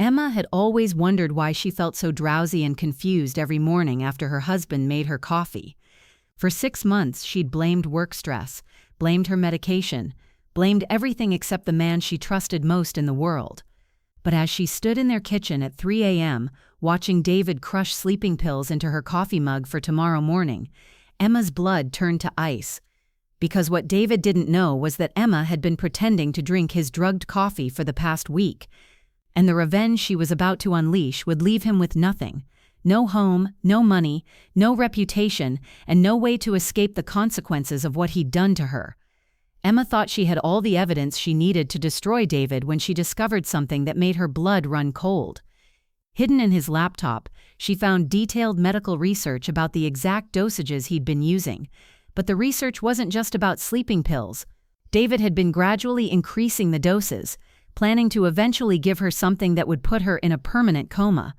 Emma had always wondered why she felt so drowsy and confused every morning after her husband made her coffee. For 6 months, she'd blamed work stress, blamed her medication, blamed everything except the man she trusted most in the world. But as she stood in their kitchen at 3 a.m., watching David crush sleeping pills into her coffee mug for tomorrow morning, Emma's blood turned to ice. Because what David didn't know was that Emma had been pretending to drink his drugged coffee for the past week, and the revenge she was about to unleash would leave him with nothing. No home, no money, no reputation, and no way to escape the consequences of what he'd done to her. Emma thought she had all the evidence she needed to destroy David when she discovered something that made her blood run cold. Hidden in his laptop, she found detailed medical research about the exact dosages he'd been using. But the research wasn't just about sleeping pills. David had been gradually increasing the doses, planning to eventually give her something that would put her in a permanent coma.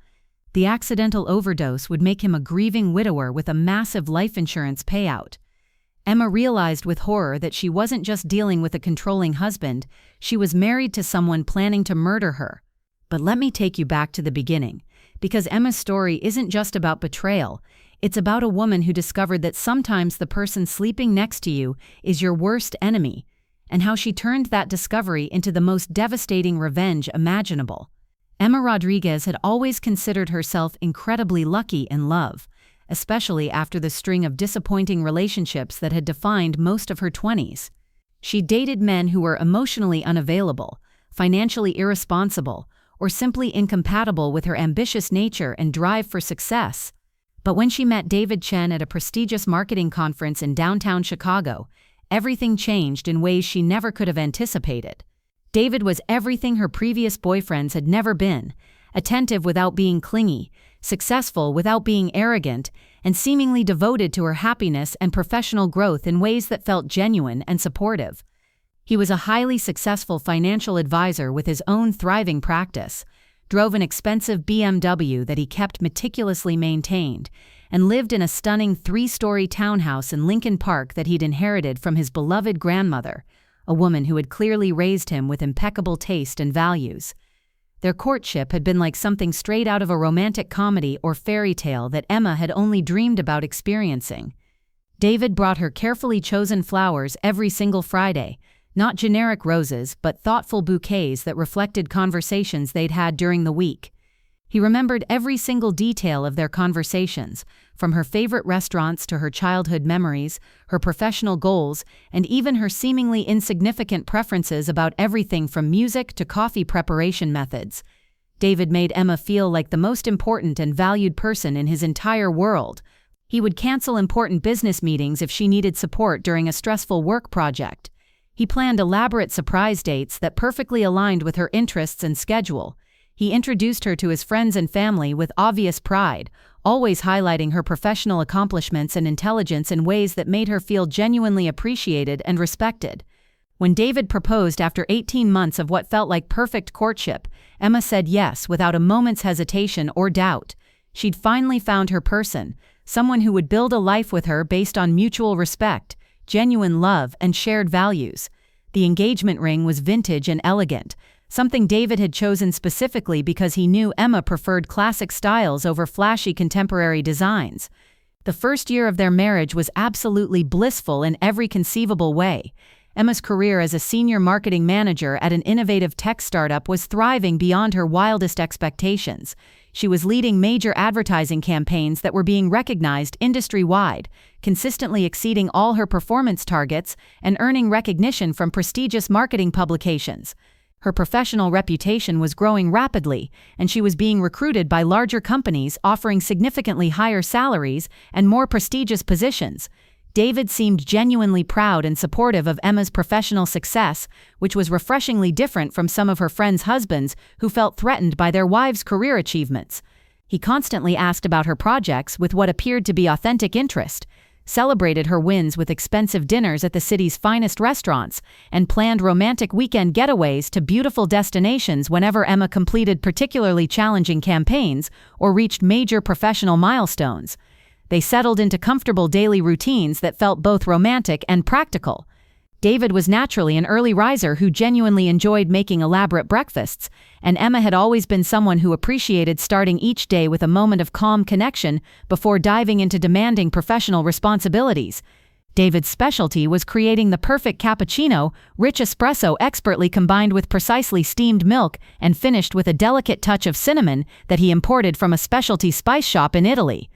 The accidental overdose would make him a grieving widower with a massive life insurance payout. Emma realized with horror that she wasn't just dealing with a controlling husband, she was married to someone planning to murder her. But let me take you back to the beginning, because Emma's story isn't just about betrayal. It's about a woman who discovered that sometimes the person sleeping next to you is your worst enemy, and how she turned that discovery into the most devastating revenge imaginable. Emma Rodriguez had always considered herself incredibly lucky in love, especially after the string of disappointing relationships that had defined most of her 20s. She dated men who were emotionally unavailable, financially irresponsible, or simply incompatible with her ambitious nature and drive for success. But when she met David Chen at a prestigious marketing conference in downtown Chicago, everything changed in ways she never could have anticipated. David was everything her previous boyfriends had never been: attentive without being clingy, successful without being arrogant, and seemingly devoted to her happiness and professional growth in ways that felt genuine and supportive. He was a highly successful financial advisor with his own thriving practice, drove an expensive BMW that he kept meticulously maintained, and lived in a stunning 3-story townhouse in Lincoln Park that he'd inherited from his beloved grandmother, a woman who had clearly raised him with impeccable taste and values. Their courtship had been like something straight out of a romantic comedy or fairy tale that Emma had only dreamed about experiencing. David brought her carefully chosen flowers every single Friday, not generic roses, but thoughtful bouquets that reflected conversations they'd had during the week. He remembered every single detail of their conversations, from her favorite restaurants to her childhood memories, her professional goals, and even her seemingly insignificant preferences about everything from music to coffee preparation methods. David made Emma feel like the most important and valued person in his entire world. He would cancel important business meetings if she needed support during a stressful work project. He planned elaborate surprise dates that perfectly aligned with her interests and schedule. He introduced her to his friends and family with obvious pride, always highlighting her professional accomplishments and intelligence in ways that made her feel genuinely appreciated and respected. When David proposed after 18 months of what felt like perfect courtship, Emma said yes without a moment's hesitation or doubt. She'd finally found her person, someone who would build a life with her based on mutual respect, genuine love, and shared values. The engagement ring was vintage and elegant, something David had chosen specifically because he knew Emma preferred classic styles over flashy contemporary designs. The first year of their marriage was absolutely blissful in every conceivable way. Emma's career as a senior marketing manager at an innovative tech startup was thriving beyond her wildest expectations. She was leading major advertising campaigns that were being recognized industry-wide, consistently exceeding all her performance targets and earning recognition from prestigious marketing publications. Her professional reputation was growing rapidly, and she was being recruited by larger companies offering significantly higher salaries and more prestigious positions. David seemed genuinely proud and supportive of Emma's professional success, which was refreshingly different from some of her friends' husbands who felt threatened by their wives' career achievements. He constantly asked about her projects with what appeared to be authentic interest, celebrated her wins with expensive dinners at the city's finest restaurants, and planned romantic weekend getaways to beautiful destinations whenever Emma completed particularly challenging campaigns or reached major professional milestones. They settled into comfortable daily routines that felt both romantic and practical. David was naturally an early riser who genuinely enjoyed making elaborate breakfasts, and Emma had always been someone who appreciated starting each day with a moment of calm connection before diving into demanding professional responsibilities. David's specialty was creating the perfect cappuccino, rich espresso expertly combined with precisely steamed milk and finished with a delicate touch of cinnamon that he imported from a specialty spice shop in Italy.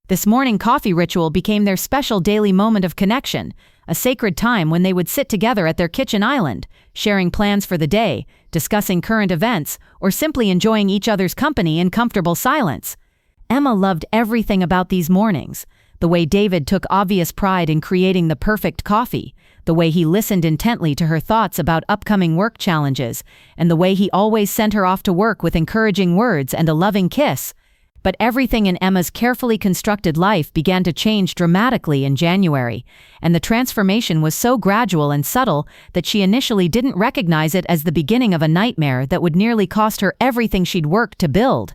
This morning coffee ritual became their special daily moment of connection, a sacred time when they would sit together at their kitchen island, sharing plans for the day, discussing current events, or simply enjoying each other's company in comfortable silence. Emma loved everything about these mornings. The way David took obvious pride in creating the perfect coffee, the way he listened intently to her thoughts about upcoming work challenges, and the way he always sent her off to work with encouraging words and a loving kiss. But everything in Emma's carefully constructed life began to change dramatically in January, and the transformation was so gradual and subtle that she initially didn't recognize it as the beginning of a nightmare that would nearly cost her everything she'd worked to build.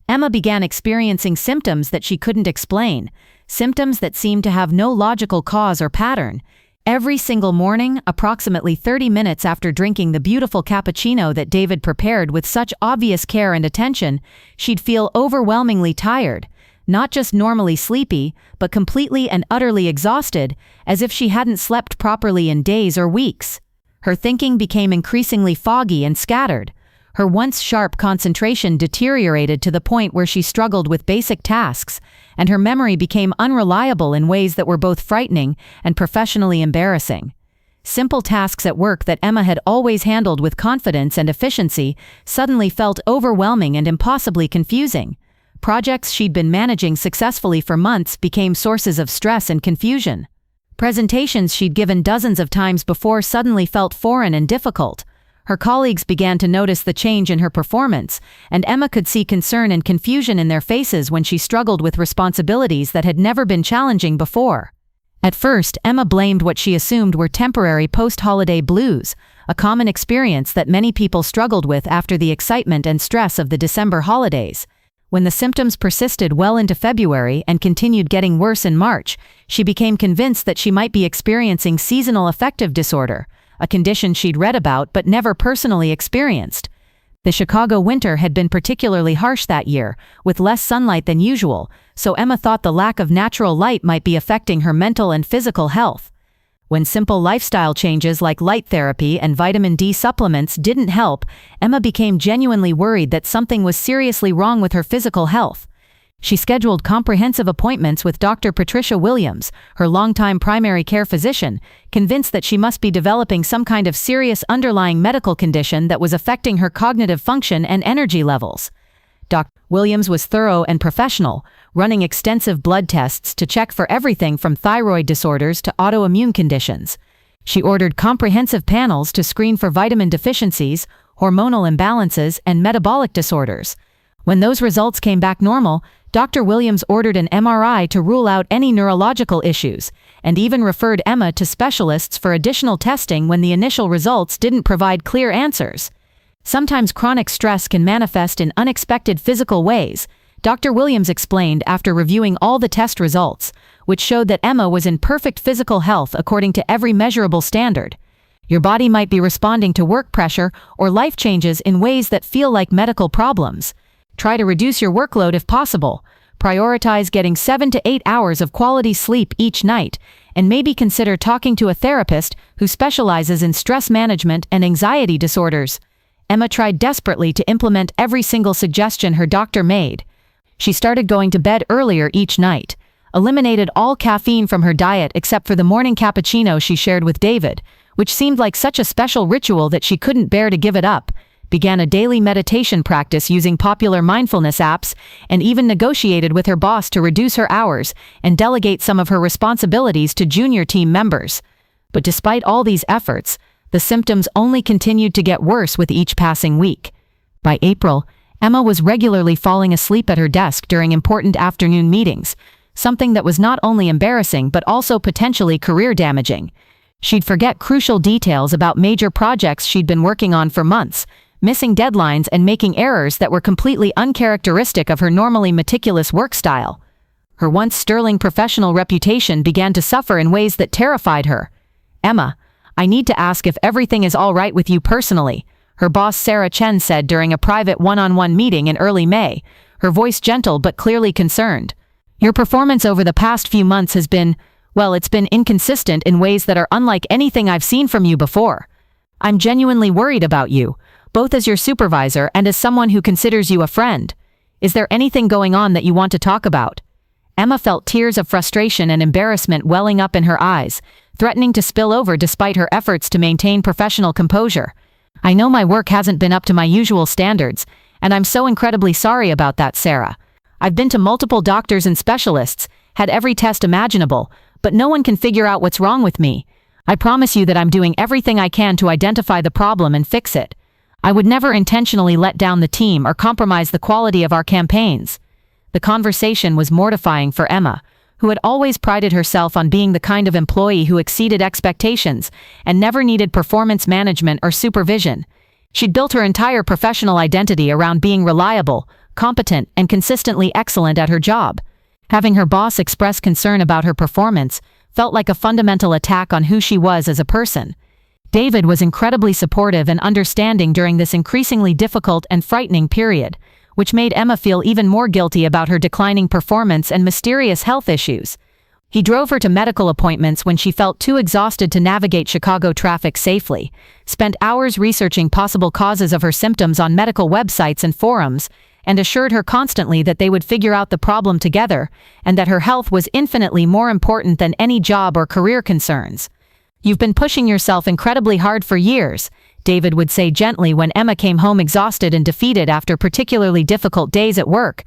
Emma began experiencing symptoms that she couldn't explain, symptoms that seemed to have no logical cause or pattern. Every single morning, approximately 30 minutes after drinking the beautiful cappuccino that David prepared with such obvious care and attention, she'd feel overwhelmingly tired, not just normally sleepy, but completely and utterly exhausted, as if she hadn't slept properly in days or weeks. Her thinking became increasingly foggy and scattered. Her once sharp concentration deteriorated to the point where she struggled with basic tasks, and her memory became unreliable in ways that were both frightening and professionally embarrassing. Simple tasks at work that Emma had always handled with confidence and efficiency suddenly felt overwhelming and impossibly confusing. Projects she'd been managing successfully for months became sources of stress and confusion. Presentations she'd given dozens of times before suddenly felt foreign and difficult. Her colleagues began to notice the change in her performance, and Emma could see concern and confusion in their faces when she struggled with responsibilities that had never been challenging before. At first, Emma blamed what she assumed were temporary post-holiday blues, a common experience that many people struggled with after the excitement and stress of the December holidays. When the symptoms persisted well into February and continued getting worse in March, she became convinced that she might be experiencing seasonal affective disorder, a condition she'd read about but never personally experienced. The Chicago winter had been particularly harsh that year, with less sunlight than usual, so Emma thought the lack of natural light might be affecting her mental and physical health. When simple lifestyle changes like light therapy and vitamin D supplements didn't help, Emma became genuinely worried that something was seriously wrong with her physical health. She scheduled comprehensive appointments with Dr. Patricia Williams, her longtime primary care physician, convinced that she must be developing some kind of serious underlying medical condition that was affecting her cognitive function and energy levels. Dr. Williams was thorough and professional, running extensive blood tests to check for everything from thyroid disorders to autoimmune conditions. She ordered comprehensive panels to screen for vitamin deficiencies, hormonal imbalances, and metabolic disorders. When those results came back normal, Dr. Williams ordered an MRI to rule out any neurological issues, and even referred Emma to specialists for additional testing when the initial results didn't provide clear answers. Sometimes chronic stress can manifest in unexpected physical ways, Dr. Williams explained after reviewing all the test results, which showed that Emma was in perfect physical health according to every measurable standard. Your body might be responding to work pressure or life changes in ways that feel like medical problems. Try to reduce your workload if possible. Prioritize getting 7 to 8 hours of quality sleep each night, and maybe consider talking to a therapist who specializes in stress management and anxiety disorders. Emma tried desperately to implement every single suggestion her doctor made. She started going to bed earlier each night, eliminated all caffeine from her diet except for the morning cappuccino she shared with David, which seemed like such a special ritual that she couldn't bear to give it up, began a daily meditation practice using popular mindfulness apps, and even negotiated with her boss to reduce her hours and delegate some of her responsibilities to junior team members. But despite all these efforts, the symptoms only continued to get worse with each passing week. By April, Emma was regularly falling asleep at her desk during important afternoon meetings, something that was not only embarrassing but also potentially career-damaging. She'd forget crucial details about major projects she'd been working on for months, missing deadlines and making errors that were completely uncharacteristic of her normally meticulous work style. Her once sterling professional reputation began to suffer in ways that terrified her. "Emma, I need to ask if everything is all right with you personally," her boss Sarah Chen said during a private one-on-one meeting in early May, her voice gentle but clearly concerned. "Your performance over the past few months has been, well, it's been inconsistent in ways that are unlike anything I've seen from you before. I'm genuinely worried about you, both as your supervisor and as someone who considers you a friend. Is there anything going on that you want to talk about?" Emma felt tears of frustration and embarrassment welling up in her eyes, threatening to spill over despite her efforts to maintain professional composure. "I know my work hasn't been up to my usual standards, and I'm so incredibly sorry about that, Sarah. I've been to multiple doctors and specialists, had every test imaginable, but no one can figure out what's wrong with me. I promise you that I'm doing everything I can to identify the problem and fix it. I would never intentionally let down the team or compromise the quality of our campaigns." The conversation was mortifying for Emma, who had always prided herself on being the kind of employee who exceeded expectations and never needed performance management or supervision. She'd built her entire professional identity around being reliable, competent, and consistently excellent at her job. Having her boss express concern about her performance felt like a fundamental attack on who she was as a person. David was incredibly supportive and understanding during this increasingly difficult and frightening period, which made Emma feel even more guilty about her declining performance and mysterious health issues. He drove her to medical appointments when she felt too exhausted to navigate Chicago traffic safely, spent hours researching possible causes of her symptoms on medical websites and forums, and assured her constantly that they would figure out the problem together, and that her health was infinitely more important than any job or career concerns. "You've been pushing yourself incredibly hard for years," David would say gently when Emma came home exhausted and defeated after particularly difficult days at work.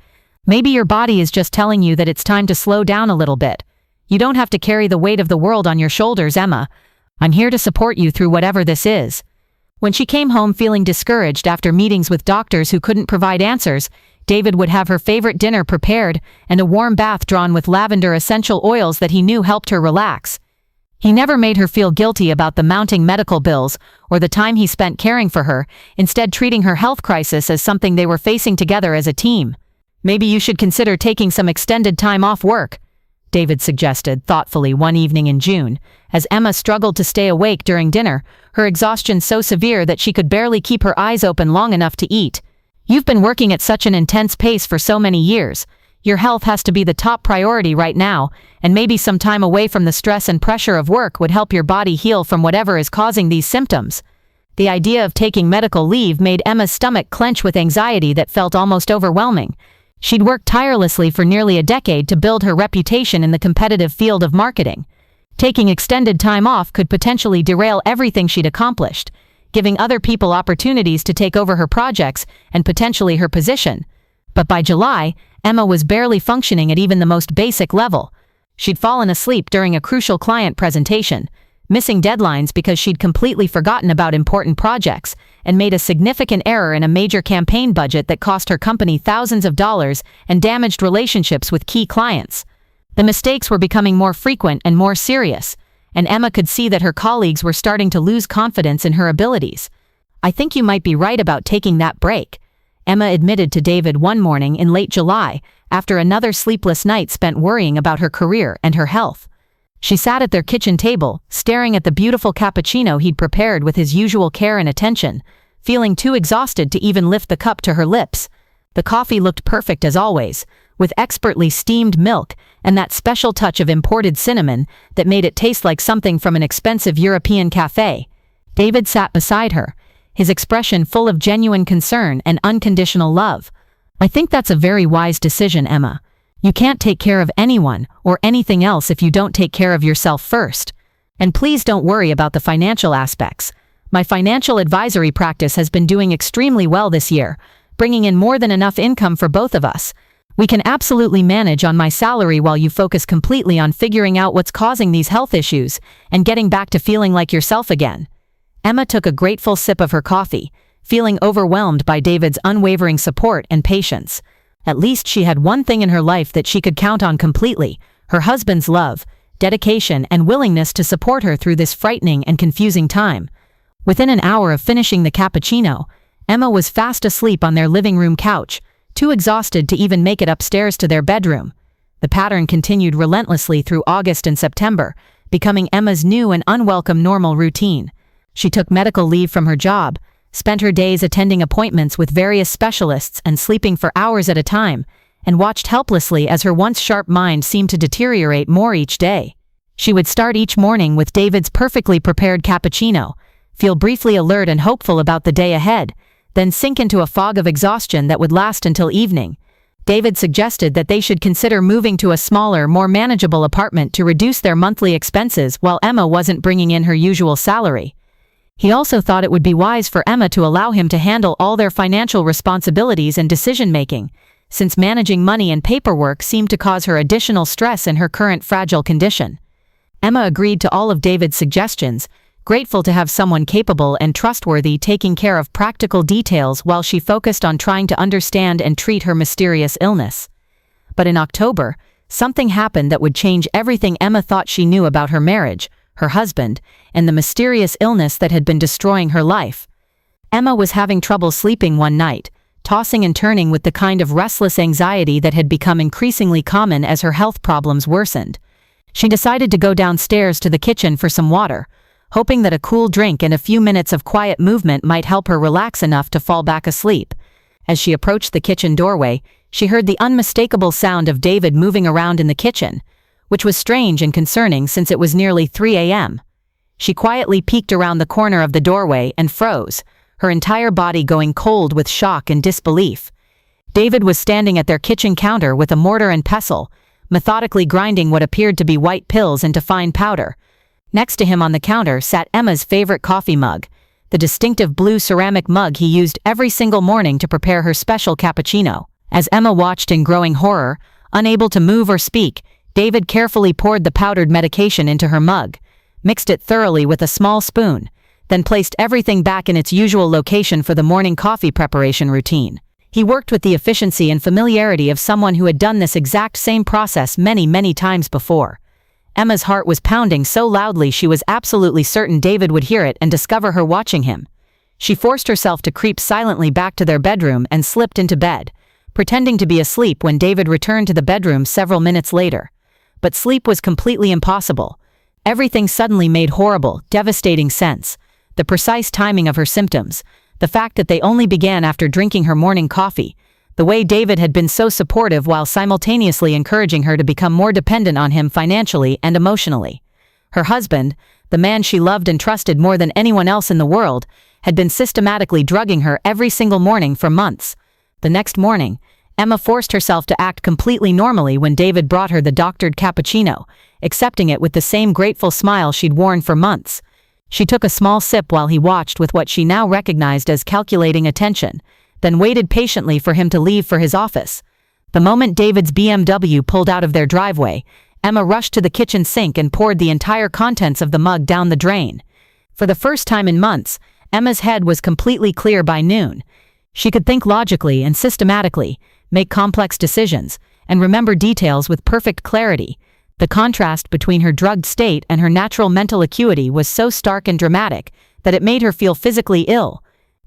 "Maybe your body is just telling you that it's time to slow down a little bit. You don't have to carry the weight of the world on your shoulders, Emma. I'm here to support you through whatever this is." When she came home feeling discouraged after meetings with doctors who couldn't provide answers, David would have her favorite dinner prepared and a warm bath drawn with lavender essential oils that he knew helped her relax. He never made her feel guilty about the mounting medical bills or the time he spent caring for her, instead treating her health crisis as something they were facing together as a team. "Maybe you should consider taking some extended time off work," David suggested thoughtfully one evening in June, as Emma struggled to stay awake during dinner, her exhaustion so severe that she could barely keep her eyes open long enough to eat. "You've been working at such an intense pace for so many years. Your health has to be the top priority right now, and maybe some time away from the stress and pressure of work would help your body heal from whatever is causing these symptoms." The idea of taking medical leave made Emma's stomach clench with anxiety that felt almost overwhelming. She'd worked tirelessly for nearly a decade to build her reputation in the competitive field of marketing. Taking extended time off could potentially derail everything she'd accomplished, giving other people opportunities to take over her projects and potentially her position. But by July, Emma was barely functioning at even the most basic level. She'd fallen asleep during a crucial client presentation, missing deadlines because she'd completely forgotten about important projects, and made a significant error in a major campaign budget that cost her company thousands of dollars and damaged relationships with key clients. The mistakes were becoming more frequent and more serious, and Emma could see that her colleagues were starting to lose confidence in her abilities. "I think you might be right about taking that break," Emma admitted to David one morning in late July, after another sleepless night spent worrying about her career and her health. She sat at their kitchen table, staring at the beautiful cappuccino he'd prepared with his usual care and attention, feeling too exhausted to even lift the cup to her lips. The coffee looked perfect as always, with expertly steamed milk and that special touch of imported cinnamon that made it taste like something from an expensive European cafe. David sat beside her, his expression full of genuine concern and unconditional love. "I think that's a very wise decision, Emma. You can't take care of anyone or anything else if you don't take care of yourself first. And please don't worry about the financial aspects. My financial advisory practice has been doing extremely well this year, bringing in more than enough income for both of us. We can absolutely manage on my salary while you focus completely on figuring out what's causing these health issues and getting back to feeling like yourself again." Emma took a grateful sip of her coffee, feeling overwhelmed by David's unwavering support and patience. At least she had one thing in her life that she could count on completely: her husband's love, dedication, and willingness to support her through this frightening and confusing time. Within an hour of finishing the cappuccino, Emma was fast asleep on their living room couch, too exhausted to even make it upstairs to their bedroom. The pattern continued relentlessly through August and September, becoming Emma's new and unwelcome normal routine. She took medical leave from her job, spent her days attending appointments with various specialists and sleeping for hours at a time, and watched helplessly as her once sharp mind seemed to deteriorate more each day. She would start each morning with David's perfectly prepared cappuccino, feel briefly alert and hopeful about the day ahead, then sink into a fog of exhaustion that would last until evening. David suggested that they should consider moving to a smaller, more manageable apartment to reduce their monthly expenses while Emma wasn't bringing in her usual salary. He also thought it would be wise for Emma to allow him to handle all their financial responsibilities and decision-making, since managing money and paperwork seemed to cause her additional stress in her current fragile condition. Emma agreed to all of David's suggestions, grateful to have someone capable and trustworthy taking care of practical details while she focused on trying to understand and treat her mysterious illness. But in October, something happened that would change everything Emma thought she knew about her marriage, her husband, and the mysterious illness that had been destroying her life. Emma was having trouble sleeping one night, tossing and turning with the kind of restless anxiety that had become increasingly common as her health problems worsened. She decided to go downstairs to the kitchen for some water, hoping that a cool drink and a few minutes of quiet movement might help her relax enough to fall back asleep. As she approached the kitchen doorway, she heard the unmistakable sound of David moving around in the kitchen, which was strange and concerning since it was nearly 3 a.m. She quietly peeked around the corner of the doorway and froze, her entire body going cold with shock and disbelief. David was standing at their kitchen counter with a mortar and pestle, methodically grinding what appeared to be white pills into fine powder. Next to him on the counter sat Emma's favorite coffee mug, the distinctive blue ceramic mug he used every single morning to prepare her special cappuccino. As Emma watched in growing horror, unable to move or speak, David carefully poured the powdered medication into her mug, mixed it thoroughly with a small spoon, then placed everything back in its usual location for the morning coffee preparation routine. He worked with the efficiency and familiarity of someone who had done this exact same process many times before. Emma's heart was pounding so loudly she was absolutely certain David would hear it and discover her watching him. She forced herself to creep silently back to their bedroom and slipped into bed, pretending to be asleep when David returned to the bedroom several minutes later. But sleep was completely impossible. Everything suddenly made horrible, devastating sense. The precise timing of her symptoms, the fact that they only began after drinking her morning coffee, the way David had been so supportive while simultaneously encouraging her to become more dependent on him financially and emotionally. Her husband, the man she loved and trusted more than anyone else in the world, had been systematically drugging her every single morning for months. The next morning, Emma forced herself to act completely normally when David brought her the doctored cappuccino, accepting it with the same grateful smile she'd worn for months. She took a small sip while he watched with what she now recognized as calculating attention, then waited patiently for him to leave for his office. The moment David's BMW pulled out of their driveway, Emma rushed to the kitchen sink and poured the entire contents of the mug down the drain. For the first time in months, Emma's head was completely clear by noon. She could think logically and systematically, make complex decisions, and remember details with perfect clarity. The contrast between her drugged state and her natural mental acuity was so stark and dramatic that it made her feel physically ill.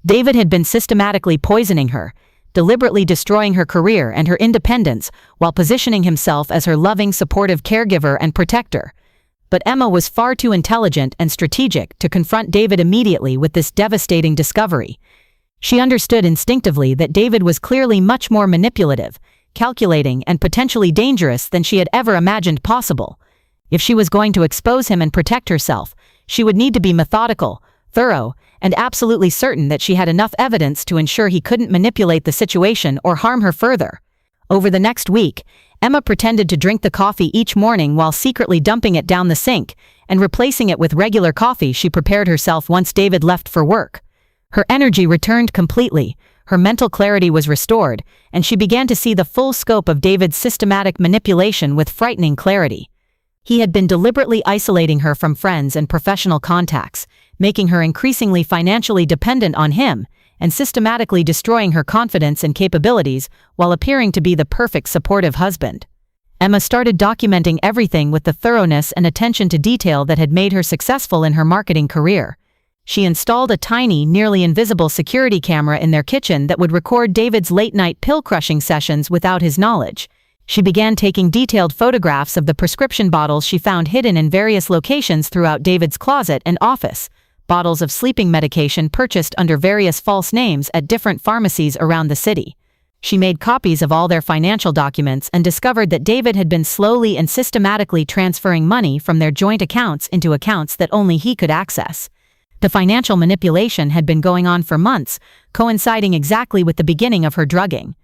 David had been systematically poisoning her, deliberately destroying her career and her independence while positioning himself as her loving, supportive caregiver and protector. But Emma was far too intelligent and strategic to confront David immediately with this devastating discovery. She understood instinctively that David was clearly much more manipulative, calculating, and potentially dangerous than she had ever imagined possible. If she was going to expose him and protect herself, she would need to be methodical, thorough, and absolutely certain that she had enough evidence to ensure he couldn't manipulate the situation or harm her further. Over the next week, Emma pretended to drink the coffee each morning while secretly dumping it down the sink and replacing it with regular coffee she prepared herself once David left for work. Her energy returned completely, her mental clarity was restored, and she began to see the full scope of David's systematic manipulation with frightening clarity. He had been deliberately isolating her from friends and professional contacts, making her increasingly financially dependent on him, and systematically destroying her confidence and capabilities while appearing to be the perfect supportive husband. Emma started documenting everything with the thoroughness and attention to detail that had made her successful in her marketing career. She installed a tiny, nearly invisible security camera in their kitchen that would record David's late-night pill-crushing sessions without his knowledge. She began taking detailed photographs of the prescription bottles she found hidden in various locations throughout David's closet and office, bottles of sleeping medication purchased under various false names at different pharmacies around the city. She made copies of all their financial documents and discovered that David had been slowly and systematically transferring money from their joint accounts into accounts that only he could access. The financial manipulation had been going on for months, coinciding exactly with the beginning of her drugging.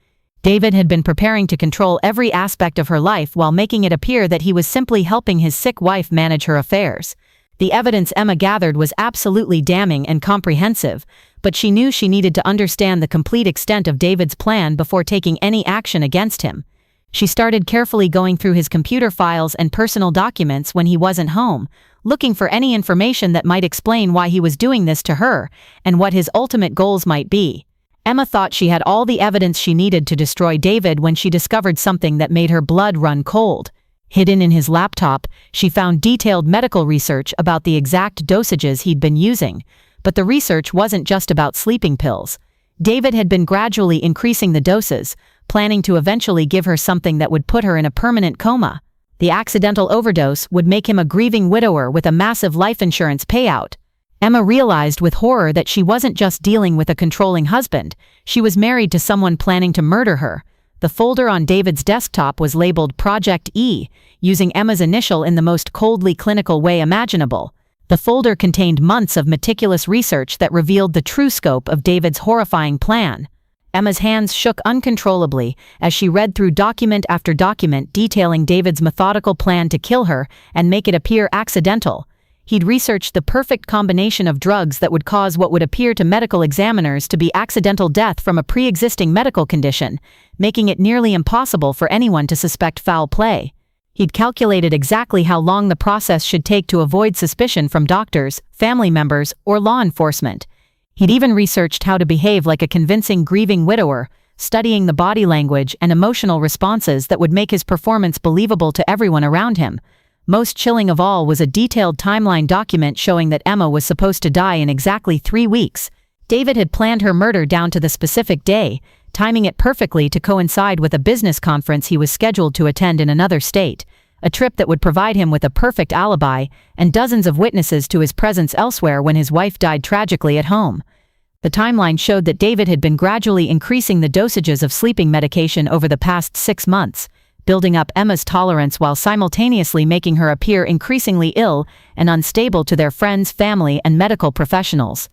David had been preparing to control every aspect of her life while making it appear that he was simply helping his sick wife manage her affairs. The evidence Emma gathered was absolutely damning and comprehensive, but she knew she needed to understand the complete extent of David's plan before taking any action against him. She started carefully going through his computer files and personal documents when he wasn't home, looking for any information that might explain why he was doing this to her and what his ultimate goals might be. Emma thought she had all the evidence she needed to destroy David when she discovered something that made her blood run cold. Hidden in his laptop, she found detailed medical research about the exact dosages he'd been using. But the research wasn't just about sleeping pills. David had been gradually increasing the doses, planning to eventually give her something that would put her in a permanent coma. The accidental overdose would make him a grieving widower with a massive life insurance payout. Emma realized with horror that she wasn't just dealing with a controlling husband, she was married to someone planning to murder her. The folder on David's desktop was labeled Project E, using Emma's initial in the most coldly clinical way imaginable. The folder contained months of meticulous research that revealed the true scope of David's horrifying plan. Emma's hands shook uncontrollably as she read through document after document detailing David's methodical plan to kill her and make it appear accidental. He'd researched the perfect combination of drugs that would cause what would appear to medical examiners to be accidental death from a pre-existing medical condition, making it nearly impossible for anyone to suspect foul play. He'd calculated exactly how long the process should take to avoid suspicion from doctors, family members, or law enforcement. He'd even researched how to behave like a convincing grieving widower, studying the body language and emotional responses that would make his performance believable to everyone around him. Most chilling of all was a detailed timeline document showing that Emma was supposed to die in exactly 3 weeks. David had planned her murder down to the specific day, timing it perfectly to coincide with a business conference he was scheduled to attend in another state, a trip that would provide him with a perfect alibi and dozens of witnesses to his presence elsewhere when his wife died tragically at home. The timeline showed that David had been gradually increasing the dosages of sleeping medication over the past 6 months, building up Emma's tolerance while simultaneously making her appear increasingly ill and unstable to their friends, family, and medical professionals.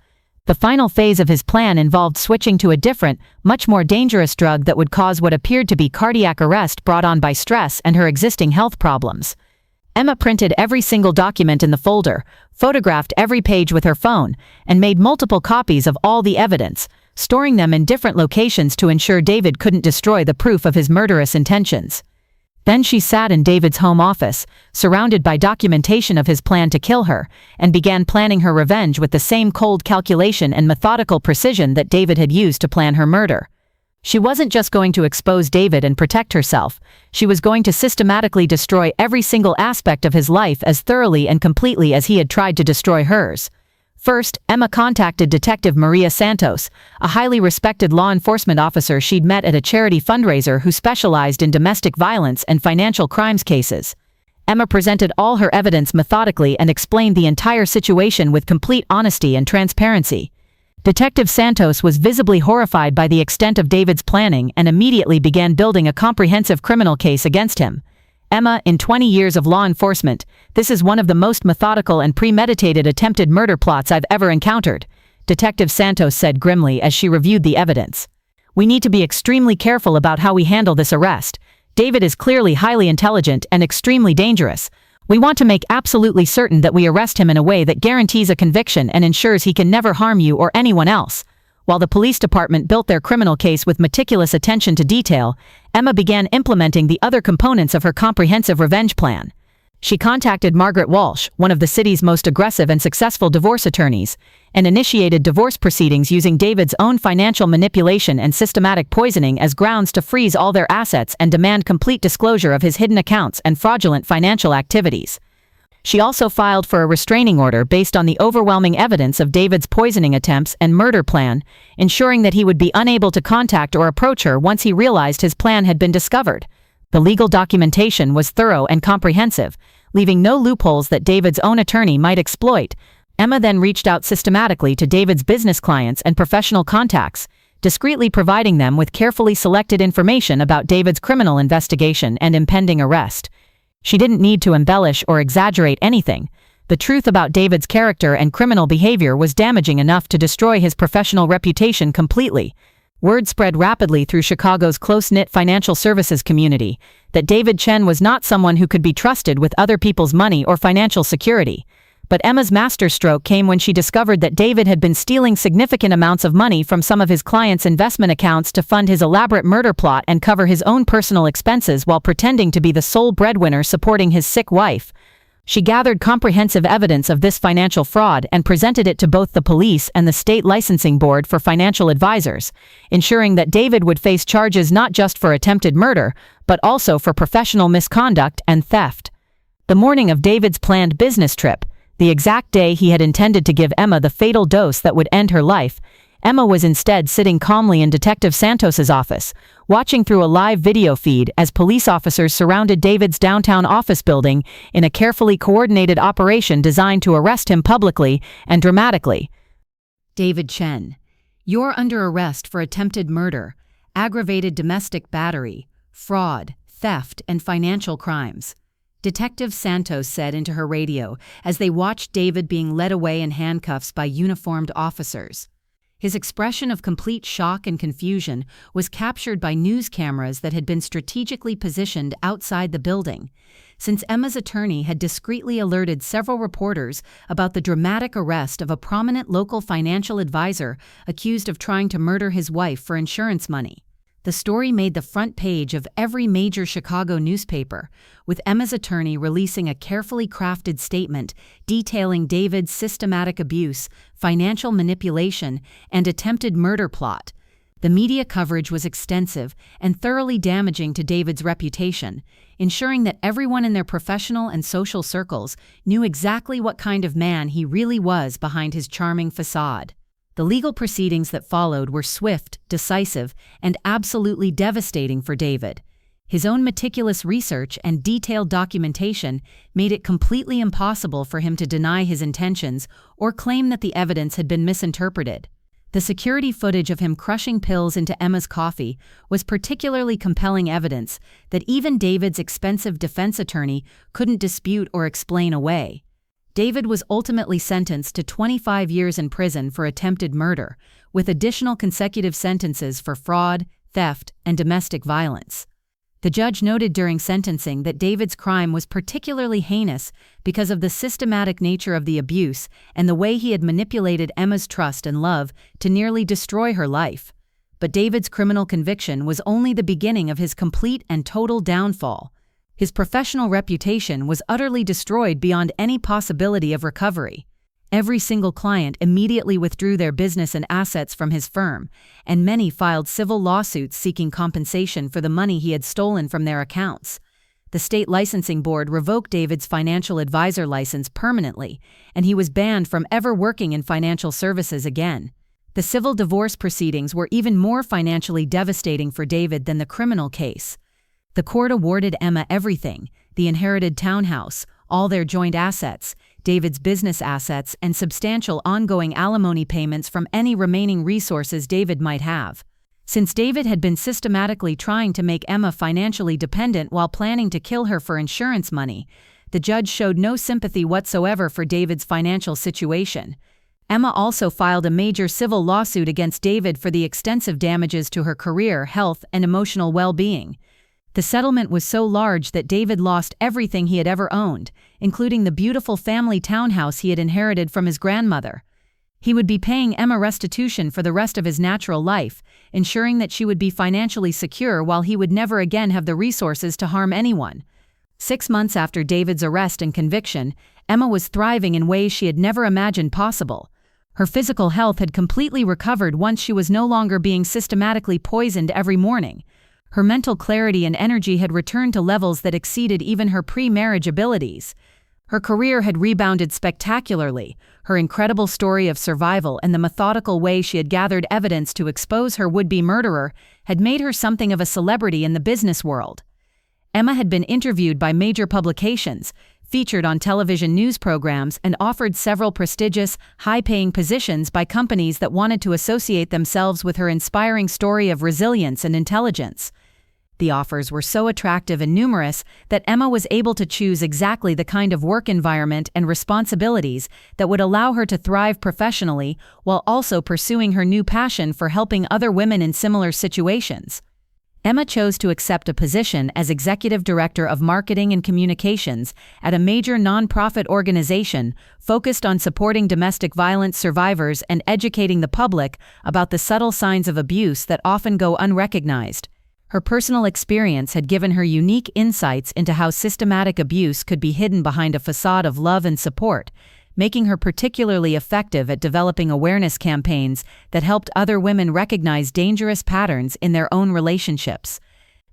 The final phase of his plan involved switching to a different, much more dangerous drug that would cause what appeared to be cardiac arrest brought on by stress and her existing health problems. Emma printed every single document in the folder, photographed every page with her phone, and made multiple copies of all the evidence, storing them in different locations to ensure David couldn't destroy the proof of his murderous intentions. Then she sat in David's home office, surrounded by documentation of his plan to kill her, and began planning her revenge with the same cold calculation and methodical precision that David had used to plan her murder. She wasn't just going to expose David and protect herself, she was going to systematically destroy every single aspect of his life as thoroughly and completely as he had tried to destroy hers. First, Emma contacted Detective Maria Santos, a highly respected law enforcement officer she'd met at a charity fundraiser who specialized in domestic violence and financial crimes cases. Emma presented all her evidence methodically and explained the entire situation with complete honesty and transparency. Detective Santos was visibly horrified by the extent of David's planning and immediately began building a comprehensive criminal case against him. Emma, in 20 years of law enforcement, this is one of the most methodical and premeditated attempted murder plots I've ever encountered, Detective Santos said grimly as she reviewed the evidence. We need to be extremely careful about how we handle this arrest. David is clearly highly intelligent and extremely dangerous. We want to make absolutely certain that we arrest him in a way that guarantees a conviction and ensures he can never harm you or anyone else. While the police department built their criminal case with meticulous attention to detail, Emma began implementing the other components of her comprehensive revenge plan. She contacted Margaret Walsh, one of the city's most aggressive and successful divorce attorneys, and initiated divorce proceedings using David's own financial manipulation and systematic poisoning as grounds to freeze all their assets and demand complete disclosure of his hidden accounts and fraudulent financial activities. She also filed for a restraining order based on the overwhelming evidence of David's poisoning attempts and murder plan, ensuring that he would be unable to contact or approach her once he realized his plan had been discovered. The legal documentation was thorough and comprehensive, leaving no loopholes that David's own attorney might exploit. Emma then reached out systematically to David's business clients and professional contacts, discreetly providing them with carefully selected information about David's criminal investigation and impending arrest. She didn't need to embellish or exaggerate anything. The truth about David's character and criminal behavior was damaging enough to destroy his professional reputation completely. Word spread rapidly through Chicago's close-knit financial services community that David Chen was not someone who could be trusted with other people's money or financial security. But Emma's masterstroke came when she discovered that David had been stealing significant amounts of money from some of his clients' investment accounts to fund his elaborate murder plot and cover his own personal expenses while pretending to be the sole breadwinner supporting his sick wife. She gathered comprehensive evidence of this financial fraud and presented it to both the police and the state licensing board for financial advisors, ensuring that David would face charges not just for attempted murder, but also for professional misconduct and theft. The morning of David's planned business trip, the exact day he had intended to give Emma the fatal dose that would end her life, Emma was instead sitting calmly in Detective Santos's office, watching through a live video feed as police officers surrounded David's downtown office building in a carefully coordinated operation designed to arrest him publicly and dramatically. David Chen, you're under arrest for attempted murder, aggravated domestic battery, fraud, theft, and financial crimes, Detective Santos said into her radio as they watched David being led away in handcuffs by uniformed officers. His expression of complete shock and confusion was captured by news cameras that had been strategically positioned outside the building, since Emma's attorney had discreetly alerted several reporters about the dramatic arrest of a prominent local financial advisor accused of trying to murder his wife for insurance money. The story made the front page of every major Chicago newspaper, with Emma's attorney releasing a carefully crafted statement detailing David's systematic abuse, financial manipulation, and attempted murder plot. The media coverage was extensive and thoroughly damaging to David's reputation, ensuring that everyone in their professional and social circles knew exactly what kind of man he really was behind his charming facade. The legal proceedings that followed were swift, decisive, and absolutely devastating for David. His own meticulous research and detailed documentation made it completely impossible for him to deny his intentions or claim that the evidence had been misinterpreted. The security footage of him crushing pills into Emma's coffee was particularly compelling evidence that even David's expensive defense attorney couldn't dispute or explain away. David was ultimately sentenced to 25 years in prison for attempted murder, with additional consecutive sentences for fraud, theft, and domestic violence. The judge noted during sentencing that David's crime was particularly heinous because of the systematic nature of the abuse and the way he had manipulated Emma's trust and love to nearly destroy her life. But David's criminal conviction was only the beginning of his complete and total downfall. His professional reputation was utterly destroyed beyond any possibility of recovery. Every single client immediately withdrew their business and assets from his firm, and many filed civil lawsuits seeking compensation for the money he had stolen from their accounts. The state licensing board revoked David's financial advisor license permanently, and he was banned from ever working in financial services again. The civil divorce proceedings were even more financially devastating for David than the criminal case. The court awarded Emma everything: the inherited townhouse, all their joint assets, David's business assets, and substantial ongoing alimony payments from any remaining resources David might have. Since David had been systematically trying to make Emma financially dependent while planning to kill her for insurance money, the judge showed no sympathy whatsoever for David's financial situation. Emma also filed a major civil lawsuit against David for the extensive damages to her career, health, and emotional well-being. The settlement was so large that David lost everything he had ever owned, including the beautiful family townhouse he had inherited from his grandmother. He would be paying Emma restitution for the rest of his natural life, ensuring that she would be financially secure while he would never again have the resources to harm anyone. 6 months after David's arrest and conviction, Emma was thriving in ways she had never imagined possible. Her physical health had completely recovered once she was no longer being systematically poisoned every morning. Her mental clarity and energy had returned to levels that exceeded even her pre-marriage abilities. Her career had rebounded spectacularly. Her incredible story of survival and the methodical way she had gathered evidence to expose her would-be murderer had made her something of a celebrity in the business world. Emma had been interviewed by major publications, featured on television news programs, and offered several prestigious, high-paying positions by companies that wanted to associate themselves with her inspiring story of resilience and intelligence. The offers were so attractive and numerous that Emma was able to choose exactly the kind of work environment and responsibilities that would allow her to thrive professionally while also pursuing her new passion for helping other women in similar situations. Emma chose to accept a position as Executive Director of Marketing and Communications at a major nonprofit organization focused on supporting domestic violence survivors and educating the public about the subtle signs of abuse that often go unrecognized. Her personal experience had given her unique insights into how systematic abuse could be hidden behind a facade of love and support, making her particularly effective at developing awareness campaigns that helped other women recognize dangerous patterns in their own relationships.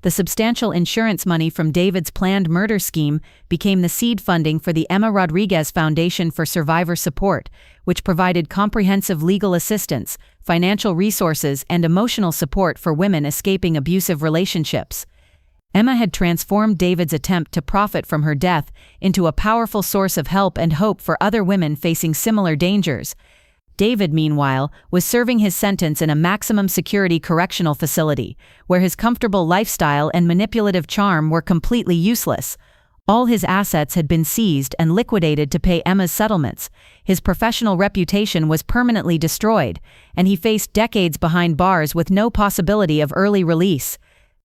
The substantial insurance money from David's planned murder scheme became the seed funding for the Emma Rodriguez Foundation for Survivor Support, which provided comprehensive legal assistance, financial resources, and emotional support for women escaping abusive relationships. Emma had transformed David's attempt to profit from her death into a powerful source of help and hope for other women facing similar dangers. David, meanwhile, was serving his sentence in a maximum security correctional facility, where his comfortable lifestyle and manipulative charm were completely useless. All his assets had been seized and liquidated to pay Emma's settlements. His professional reputation was permanently destroyed, and he faced decades behind bars with no possibility of early release.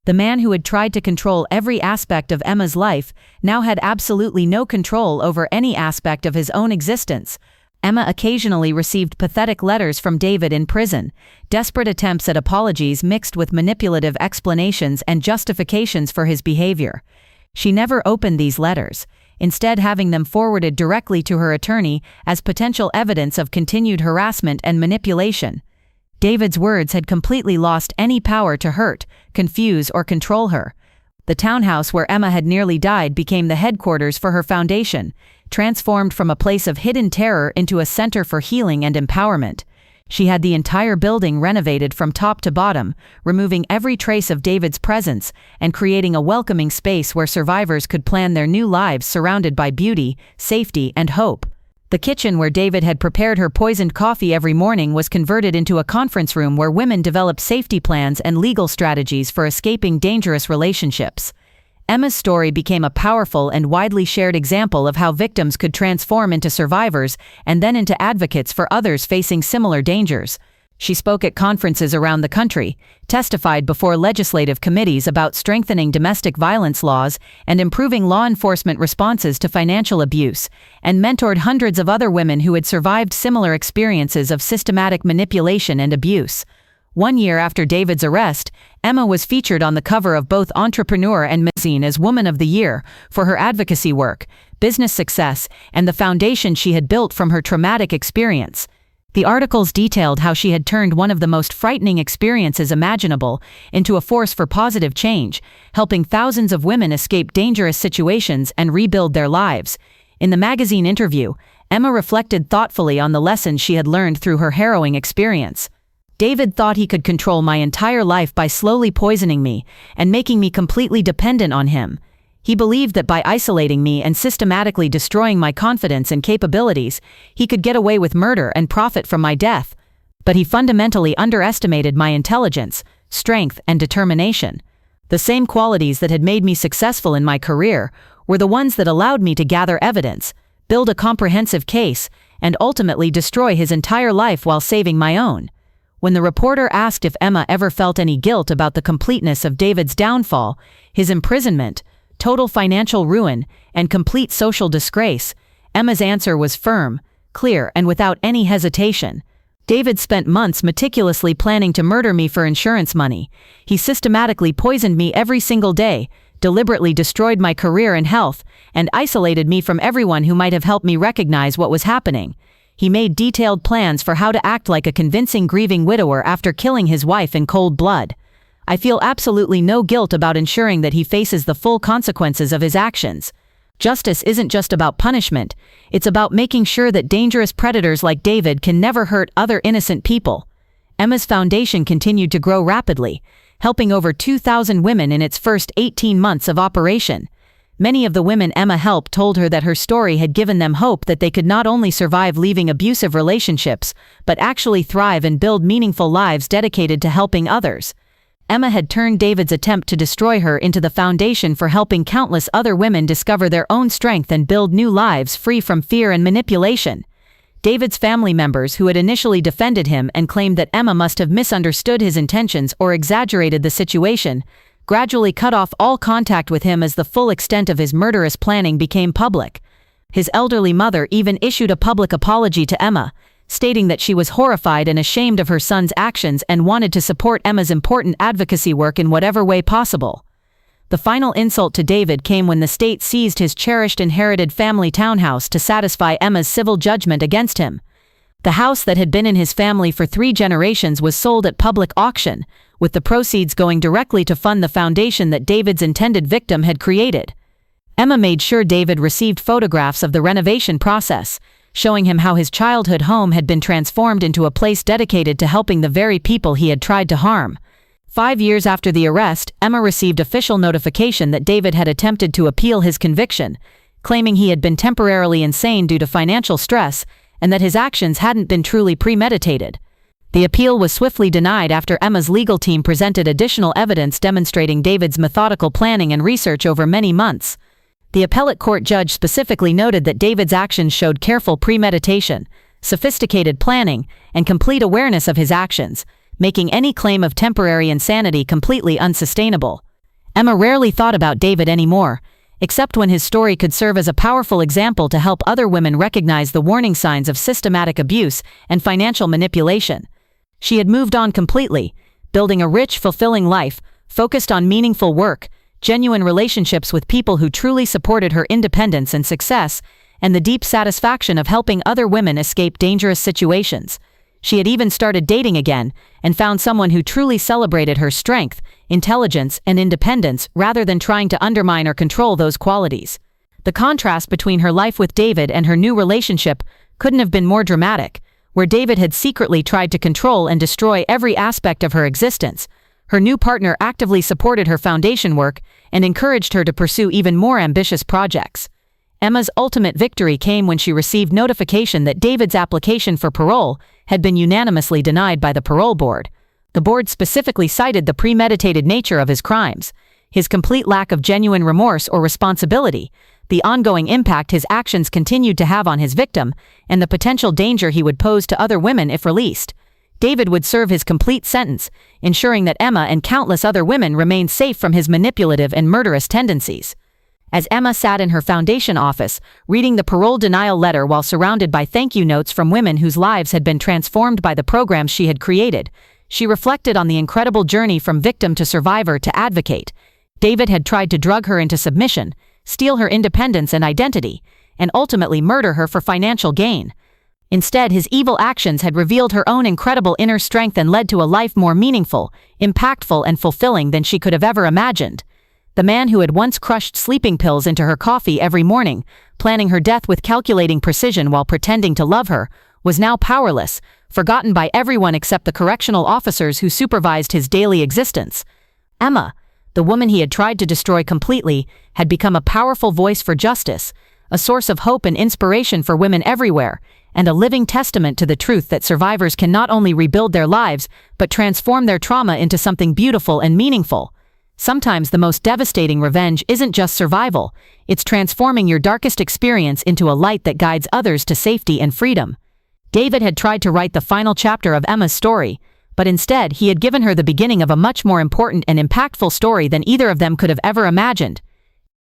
The man who had tried to control every aspect of Emma's life now had absolutely no control over any aspect of his own existence. Emma occasionally received pathetic letters from David in prison, desperate attempts at apologies mixed with manipulative explanations and justifications for his behavior. She never opened these letters, instead having them forwarded directly to her attorney as potential evidence of continued harassment and manipulation. David's words had completely lost any power to hurt, confuse, or control her. The townhouse where Emma had nearly died became the headquarters for her foundation, transformed from a place of hidden terror into a center for healing and empowerment. She had the entire building renovated from top to bottom, removing every trace of David's presence and creating a welcoming space where survivors could plan their new lives surrounded by beauty, safety, and hope. The kitchen where David had prepared her poisoned coffee every morning was converted into a conference room where women developed safety plans and legal strategies for escaping dangerous relationships. Emma's story became a powerful and widely shared example of how victims could transform into survivors and then into advocates for others facing similar dangers. She spoke at conferences around the country, testified before legislative committees about strengthening domestic violence laws and improving law enforcement responses to financial abuse, and mentored hundreds of other women who had survived similar experiences of systematic manipulation and abuse. 1 year after David's arrest, Emma was featured on the cover of both Entrepreneur and Magazine as Woman of the Year for her advocacy work, business success, and the foundation she had built from her traumatic experience. The articles detailed how she had turned one of the most frightening experiences imaginable into a force for positive change, helping thousands of women escape dangerous situations and rebuild their lives. In the magazine interview, Emma reflected thoughtfully on the lessons she had learned through her harrowing experience. David thought he could control my entire life by slowly poisoning me and making me completely dependent on him. He believed that by isolating me and systematically destroying my confidence and capabilities, he could get away with murder and profit from my death. But he fundamentally underestimated my intelligence, strength, and determination. The same qualities that had made me successful in my career were the ones that allowed me to gather evidence, build a comprehensive case, and ultimately destroy his entire life while saving my own. When the reporter asked if Emma ever felt any guilt about the completeness of David's downfall, his imprisonment, total financial ruin, and complete social disgrace, Emma's answer was firm, clear, and without any hesitation. David spent months meticulously planning to murder me for insurance money. He systematically poisoned me every single day, deliberately destroyed my career and health, and isolated me from everyone who might have helped me recognize what was happening. He made detailed plans for how to act like a convincing grieving widower after killing his wife in cold blood. I feel absolutely no guilt about ensuring that he faces the full consequences of his actions. Justice isn't just about punishment, it's about making sure that dangerous predators like David can never hurt other innocent people. Emma's foundation continued to grow rapidly, helping over 2,000 women in its first 18 months of operation. Many of the women Emma helped told her that her story had given them hope that they could not only survive leaving abusive relationships, but actually thrive and build meaningful lives dedicated to helping others. Emma had turned David's attempt to destroy her into the foundation for helping countless other women discover their own strength and build new lives free from fear and manipulation. David's family members, who had initially defended him and claimed that Emma must have misunderstood his intentions or exaggerated the situation, gradually cut off all contact with him as the full extent of his murderous planning became public. His elderly mother even issued a public apology to Emma, stating that she was horrified and ashamed of her son's actions and wanted to support Emma's important advocacy work in whatever way possible. The final insult to David came when the state seized his cherished inherited family townhouse to satisfy Emma's civil judgment against him. The house that had been in his family for 3 generations was sold at public auction, with the proceeds going directly to fund the foundation that David's intended victim had created. Emma made sure David received photographs of the renovation process, showing him how his childhood home had been transformed into a place dedicated to helping the very people he had tried to harm. 5 years after the arrest, Emma received official notification that David had attempted to appeal his conviction, claiming he had been temporarily insane due to financial stress and that his actions hadn't been truly premeditated. The appeal was swiftly denied after Emma's legal team presented additional evidence demonstrating David's methodical planning and research over many months. The appellate court judge specifically noted that David's actions showed careful premeditation, sophisticated planning, and complete awareness of his actions, making any claim of temporary insanity completely unsustainable. Emma rarely thought about David anymore, except when his story could serve as a powerful example to help other women recognize the warning signs of systematic abuse and financial manipulation. She had moved on completely, building a rich, fulfilling life, focused on meaningful work, genuine relationships with people who truly supported her independence and success, and the deep satisfaction of helping other women escape dangerous situations. She had even started dating again, and found someone who truly celebrated her strength, intelligence, and independence rather than trying to undermine or control those qualities. The contrast between her life with David and her new relationship couldn't have been more dramatic, where David had secretly tried to control and destroy every aspect of her existence. Her new partner actively supported her foundation work and encouraged her to pursue even more ambitious projects. Emma's ultimate victory came when she received notification that David's application for parole had been unanimously denied by the parole board. The board specifically cited the premeditated nature of his crimes, his complete lack of genuine remorse or responsibility, the ongoing impact his actions continued to have on his victim, and the potential danger he would pose to other women if released. David would serve his complete sentence, ensuring that Emma and countless other women remained safe from his manipulative and murderous tendencies. As Emma sat in her foundation office, reading the parole denial letter while surrounded by thank you notes from women whose lives had been transformed by the programs she had created, she reflected on the incredible journey from victim to survivor to advocate. David had tried to drug her into submission, steal her independence and identity, and ultimately murder her for financial gain. Instead, his evil actions had revealed her own incredible inner strength and led to a life more meaningful, impactful, and fulfilling than she could have ever imagined. The man who had once crushed sleeping pills into her coffee every morning, planning her death with calculating precision while pretending to love her, was now powerless, forgotten by everyone except the correctional officers who supervised his daily existence. Emma, the woman he had tried to destroy completely, had become a powerful voice for justice, a source of hope and inspiration for women everywhere, and a living testament to the truth that survivors can not only rebuild their lives, but transform their trauma into something beautiful and meaningful. Sometimes the most devastating revenge isn't just survival, it's transforming your darkest experience into a light that guides others to safety and freedom. David had tried to write the final chapter of Emma's story, but instead he had given her the beginning of a much more important and impactful story than either of them could have ever imagined.